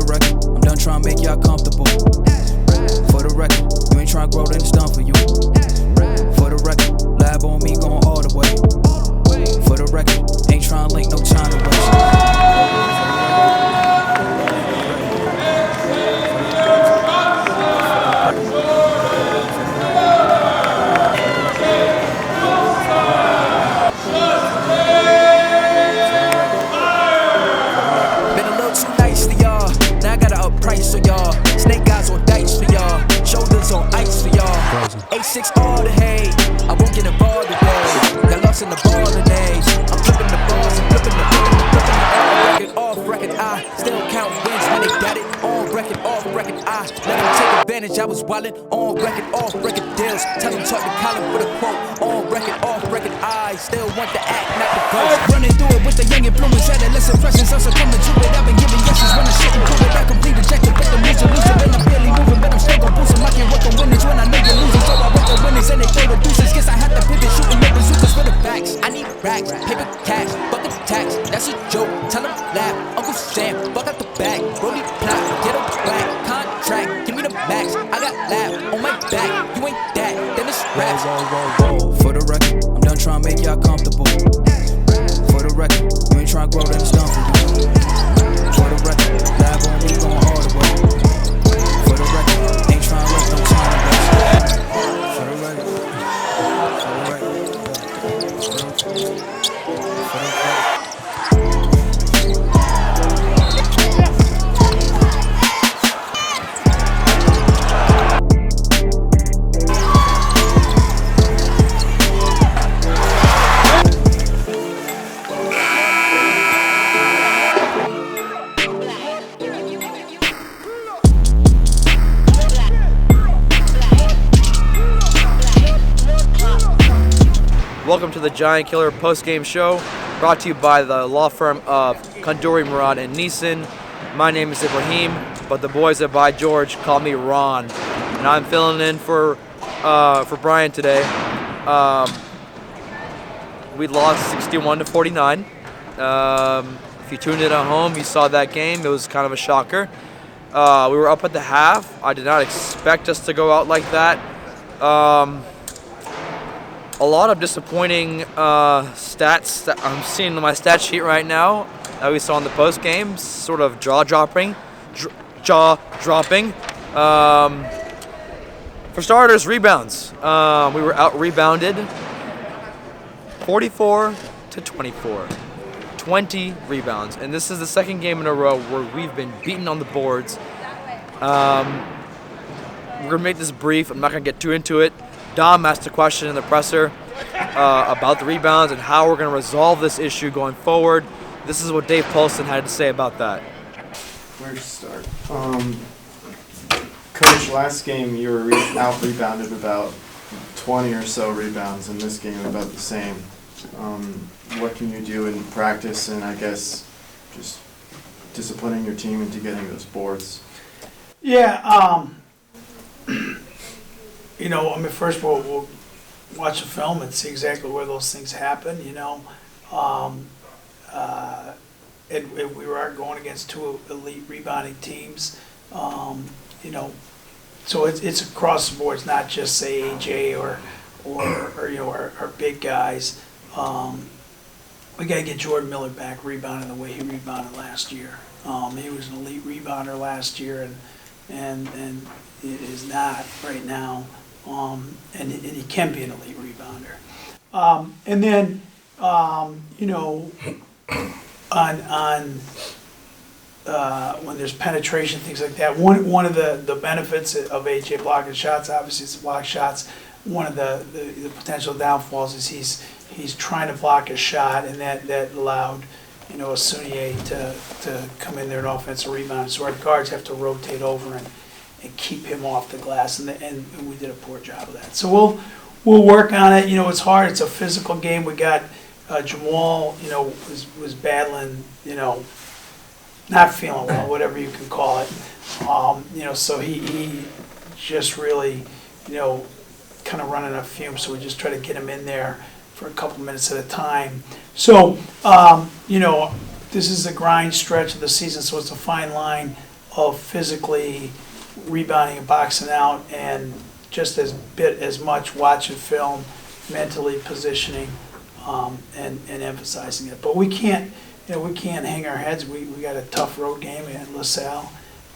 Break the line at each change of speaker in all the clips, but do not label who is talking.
record, I'm done trying to make y'all comfortable. For the record, you ain't trying to grow, then it's done for you. For the record, lab on me going all the way. For the record, ain't trying to link, no time to waste. Price for y'all, snake eyes on dice for y'all, shoulders on ice for y'all. A6 all the hate, I won't get involved today. Got lost in the ball today. I'm flipping the balls, I'm flipping the record, off record. I still count wins when they got it. On record, off record. I let them take advantage. I was wildin' on record, off record deals. Tell them talk to Colin for the quote. On record, off record. I still want the act, not the ghost. Running through it with the young influence, adolescent presence. I'm succumbing to it. I've been giving yeses when I shouldn't prove it. I complete rejected, but the music losing. And I'm barely moving, but I'm still gon' boost 'em. I can't work on winners when I know you're losing. So I work on winners and they throw the deuces. Guess I have to pivot, shoot and make bazookas for the facts. I need racks, paper cash, bucket tax. That's a joke, tell them laugh. Uncle Sam, fuck out the bag. Brody plot, get a whack. Contract, give me the max. I got laugh on my back. You ain't that, then it's raps. For the record, I'm done trying to make y'all comfortable. For the record, you ain't trying to grow, then it's done for you. For the record, lab on me going all the way. For the record, ain't trying to let no time to waste. For the record, for the record, for the record.
Welcome to the Giant Killer post-game show, brought to you by the law firm of Kanduri, Murad, and Neeson. My name is Ibrahim, but the boys at By George call me Ron, and I'm filling in for Brian today. We lost 61-49. If you tuned in at home, you saw that game. It was kind of a shocker. We were up at the half. I did not expect us to go out like that. A lot of disappointing stats that I'm seeing on my stat sheet right now that we saw in the post game, sort of jaw dropping. For starters, rebounds. We were out rebounded 44-24. 20 rebounds, and this is the second game in a row where we've been beaten on the boards. We're gonna make this brief. I'm not gonna get too into it. Dom asked a question in the presser about the rebounds and how we're going to resolve this issue going forward. This is what Dave Paulson had to say about that.
Where to start? Coach, last game you were out-rebounded about 20 or so rebounds. In this game, about the same. What can you do in practice and, I guess, just disciplining your team into getting those boards?
Yeah, first we'll watch the film and see exactly where those things happen, and we were going against two elite rebounding teams, so it's across the board. It's not just, say, AJ or our big guys. We got to get Jordan Miller back rebounding the way he rebounded last year. He was an elite rebounder last year, and it is not right now. And he can be an elite rebounder. And then, when there's penetration, things like that, one of the benefits of AJ blocking shots, obviously, is to block shots. One of the potential downfalls is he's trying to block a shot, and that allowed Asunier to come in there and offensive rebound. So our guards have to rotate over and keep him off the glass, and we did a poor job of that. So we'll work on it. It's hard. It's a physical game. We got Jamal, was battling, not feeling well, whatever you can call it. So he just really, kind of running a fume. So we just try to get him in there for a couple minutes at a time. So, this is the grind stretch of the season, so it's a fine line. of physically rebounding and boxing out, and just as much watching film, mentally positioning, and emphasizing it. But we can't hang our heads. We got a tough road game at LaSalle,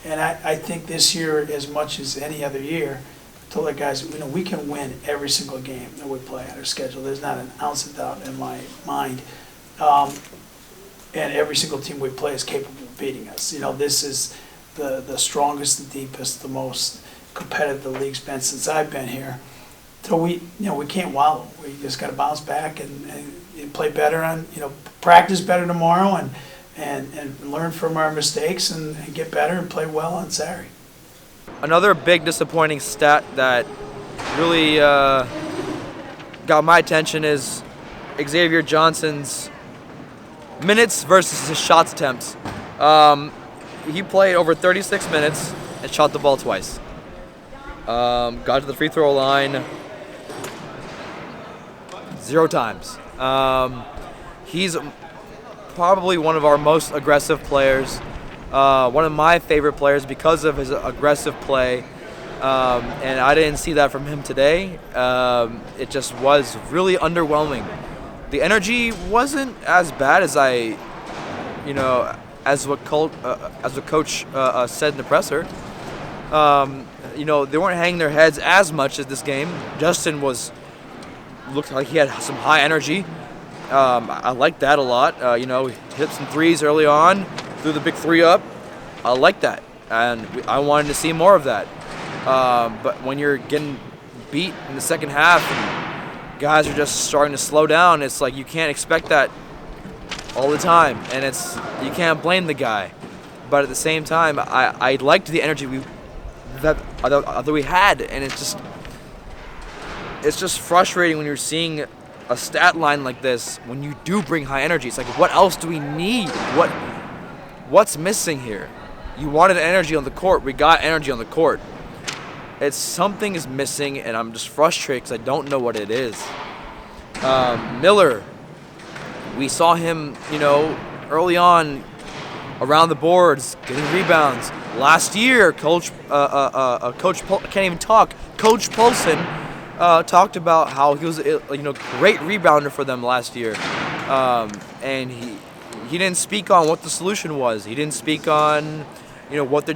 and I think this year, as much as any other year, I told the guys, we can win every single game that we play on our schedule. There's not an ounce of doubt in my mind. And every single team we play is capable of beating us. This is the strongest, the deepest, the most competitive the league's been since I've been here. So we can't wallow. We just got to bounce back and play better practice better tomorrow and learn from our mistakes and get better and play well on Saturday.
Another big disappointing stat that really got my attention is Xavier Johnson's minutes versus his shots attempts. He played over 36 minutes and shot the ball twice. Got to the free throw line 0 times. He's probably one of our most aggressive players. One of my favorite players because of his aggressive play. And I didn't see that from him today. It just was really underwhelming. The energy wasn't as bad as as what coach said in the presser. They weren't hanging their heads as much as this game. Justin looked like he had some high energy. I liked that a lot. He hit some threes early on, threw the big 3 up. I like that, and I wanted to see more of that. But when you're getting beat in the second half and guys are just starting to slow down, it's like you can't expect that all the time, and you can't blame the guy. But at the same time, I liked the energy that we had, and it's just frustrating when you're seeing a stat line like this when you do bring high energy. It's like, what else do we need? What's missing here? You wanted energy on the court. We got energy on the court. Something is missing, and I'm just frustrated because I don't know what it is. Miller, we saw him, early on around the boards, getting rebounds. Last year, Coach Polson talked about how he was a great rebounder for them last year, and he didn't speak on what the solution was. He didn't speak on what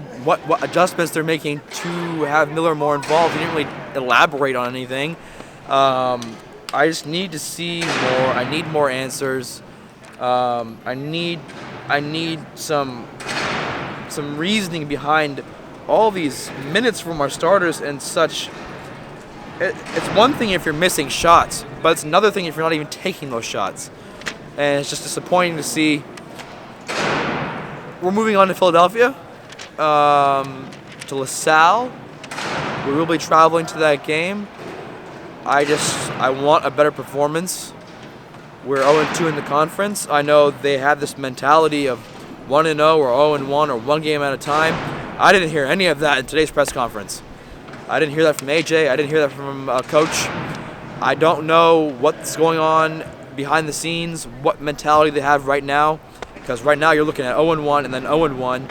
adjustments they're making to have Miller more involved. He didn't really elaborate on anything. I just need to see more. I need more answers. I need some reasoning behind all these minutes from our starters and such. It's one thing if you're missing shots, but it's another thing if you're not even taking those shots. And it's just disappointing to see. We're moving on to Philadelphia, to LaSalle. We will be traveling to that game. I want a better performance. We're 0-2 in the conference. I know they have this mentality of 1-0 or 0-1 or one game at a time. I didn't hear any of that in today's press conference. I didn't hear that from AJ. I didn't hear that from Coach. I don't know what's going on behind the scenes, what mentality they have right now, because right now you're looking at 0-1 and then 0-1.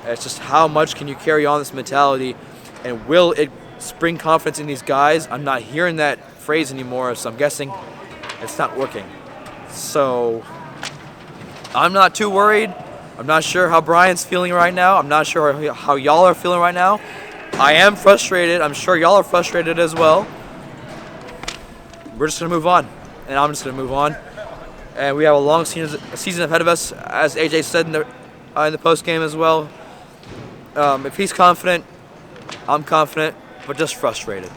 It's just how much can you carry on this mentality, and will it spring confidence in these guys? I'm not hearing that phrase anymore, so I'm guessing it's not working. So I'm not too worried. I'm not sure how Brian's feeling right now. I'm not sure how y'all are feeling right now. I am frustrated. I'm sure y'all are frustrated as well. We're just going to move on, and I'm just going to move on. And we have a long season ahead of us, as AJ said in the post game as well. If he's confident, I'm confident, but just frustrated.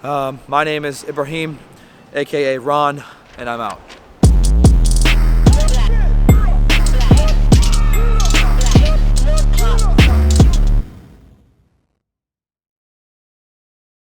My name is Ibrahim, a.k.a. Ron, and I'm out.